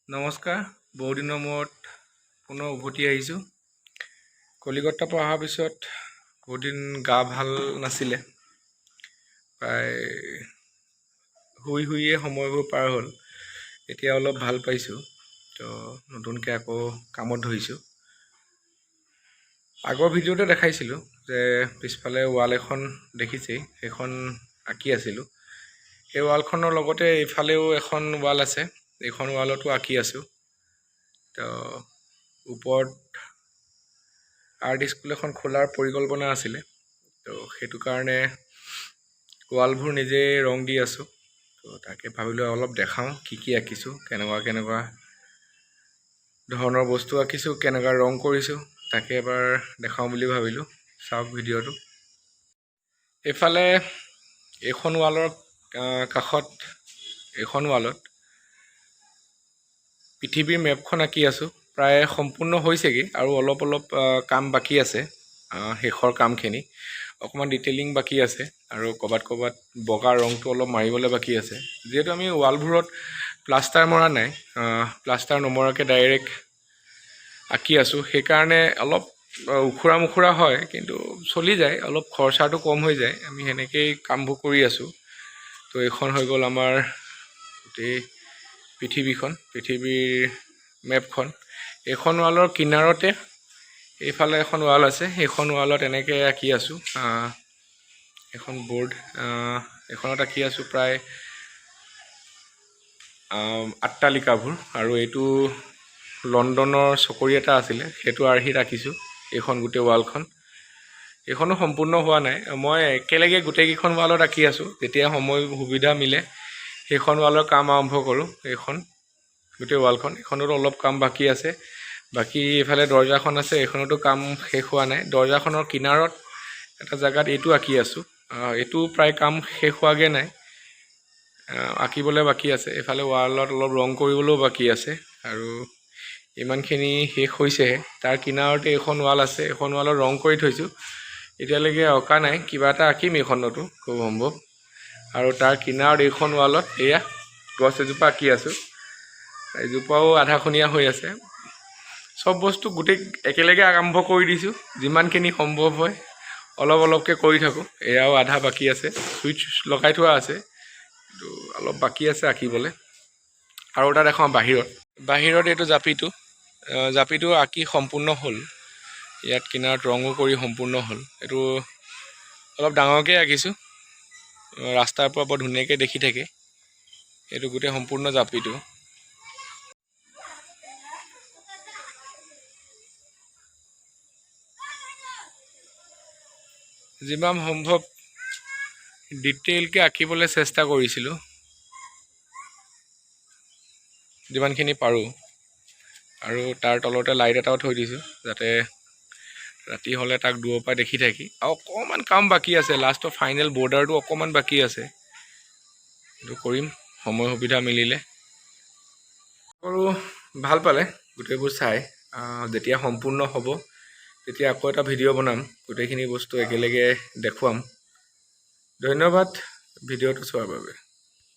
নমস্কাৰ। বহুদিনৰ মূৰত পুনৰ উভতি আহিছোঁ। কলিকতাৰ পৰা অহাৰ পিছত বহুদিন গা ভাল নাছিলে, প্ৰায় শুইয়ে সময়বোৰ পাৰ হ'ল। এতিয়া অলপ ভাল পাইছোঁ, তো নতুনকৈ আকৌ কামত ধৰিছোঁ। আগৰ ভিডিঅ'তে দেখাইছিলোঁ যে পিছফালে ৱাল এখন দেখিছেই, সেইখন আঁকি আছিলোঁ। সেই ৱালখনৰ লগতে এইফালেও এখন ৱাল আছে, এইখন ৱালতো আঁকি আছোঁ। তো ওপৰত আৰ্ট স্কুল এখন খোলাৰ পৰিকল্পনা আছিলে, তো সেইটো কাৰণে ৱালবোৰ নিজেই ৰং দি আছোঁ। তো তাকে ভাবিলোঁ অলপ দেখাওঁ কি আঁকিছোঁ, কেনেকুৱা ধৰণৰ বস্তু আঁকিছোঁ, কেনেকুৱা ৰং কৰিছোঁ, তাকে এবাৰ দেখাওঁ বুলি ভাবিলোঁ। চাওক ভিডিঅ'টো। এইফালে এইখন ৱালৰ কাষত এইখন ৱালত পৃথিৱীৰ মেপখন আঁকি আছোঁ। প্ৰায় সম্পূৰ্ণ হৈছেগৈ আৰু অলপ কাম বাকী আছে। শেষৰ কামখিনি অকণমান ডিটেইলিং বাকী আছে আৰু ক'ৰবাত বগা ৰংটো অলপ মাৰিবলৈ বাকী আছে। যিহেতু আমি ৱালবোৰত প্লাষ্টাৰ মৰা নাই, প্লাষ্টাৰ নমৰাকৈ ডাইৰেক্ট আঁকি আছোঁ, সেইকাৰণে অলপ উখুৰা মুখুৰা হয়, কিন্তু চলি যায়, অলপ খৰচাটো কম হৈ যায়। আমি সেনেকৈয়ে কামবোৰ কৰি আছোঁ। তো এইখন হৈ গ'ল আমাৰ গোটেই পৃথিৱীৰ মেপখন। এইখন ৱালৰ কিনাৰতে এইফালে এখন ৱাল আছে, সেইখন ৱালত এনেকৈ আঁকি আছোঁ। এখন বৰ্ড এখনত আঁকি আছোঁ প্ৰায় অট্টালিকাবোৰ, আৰু এইটো লণ্ডনৰ চকৰি এটা আছিলে, সেইটো আৰ্হিত আঁকিছোঁ এইখন গোটেই ৱালখন। এইখনো সম্পূৰ্ণ হোৱা নাই, মই একেলগে গোটেইকেইখন ৱালত আঁকি আছোঁ। যেতিয়া সময় সুবিধা মিলে সেইখন ৱালৰ কাম আৰম্ভ কৰোঁ। এইখন গোটেই ৱালখন, এইখনতো অলপ কাম বাকী আছে। বাকী এইফালে দৰ্জাখন আছে, এইখনতো কাম শেষ হোৱা নাই। দৰ্জাখনৰ কিনাৰত এটা জেগাত এইটো আঁকি আছোঁ, এইটো প্ৰায় কাম শেষ হোৱাগৈ নাই, আঁকিবলৈ বাকী আছে। এইফালে ৱালত অলপ ৰং কৰিবলৈও বাকী আছে, আৰু ইমানখিনি শেষ হৈছেহে। তাৰ কিনাৰতে এইখন ৱাল আছে, এইখন ৱালত ৰং কৰি থৈছোঁ, এতিয়ালৈকে অঁকা নাই। কিবা এটা আঁকিম এইখনতো খুব সম্ভৱ। আৰু তাৰ কিনাৰত এইখন ৱালত এয়া গছ এজোপা আঁকি আছোঁ, এজোপাও আধাখনীয়া হৈ আছে। চব বস্তু গোটেই একেলগে আৰম্ভ কৰি দিছোঁ, যিমানখিনি সম্ভৱ হয় অলপকৈ কৰি থাকোঁ। এয়াও আধা বাকী আছে, চুইচ লগাই থোৱা আছে, কিন্তু অলপ বাকী আছে আঁকিবলৈ। আৰু এটা দেখাওঁ বাহিৰত এইটো জাপিটো আঁকি সম্পূৰ্ণ হ'ল। ইয়াত কিনাৰত ৰঙো কৰি সম্পূৰ্ণ হ'ল। এইটো অলপ ডাঙৰকৈ আঁকিছোঁ, ৰাস্তাৰ পৰা বৰ ধুনীয়াকৈ দেখি থাকে। এইটো গোটেই সম্পূৰ্ণ জাপিটো। যিমান সম্ভৱ ডিটেইলকৈ আঁকিবলৈ চেষ্টা কৰিছিলোঁ, যিমানখিনি পাৰোঁ। আৰু তাৰ তলতে লাইট এটাও থৈ দিছোঁ, যাতে ৰাতি হ'লে তাক দূৰৰ পৰা দেখি থাকি। আৰু অকণমান কাম বাকী আছে, লাষ্টৰ ফাইনেল বৰ্ডাৰটো অকণমান বাকী আছে, সেইটো কৰিম সময় সুবিধা মিলিলে। আৰু ভাল পালে গোটেইবোৰ চাই, যেতিয়া সম্পূৰ্ণ হ'ব তেতিয়া আকৌ এটা ভিডিঅ' বনাম, গোটেইখিনি বস্তু একেলগে দেখুৱাম। ধন্যবাদ ভিডিঅ'টো চোৱাৰ বাবে।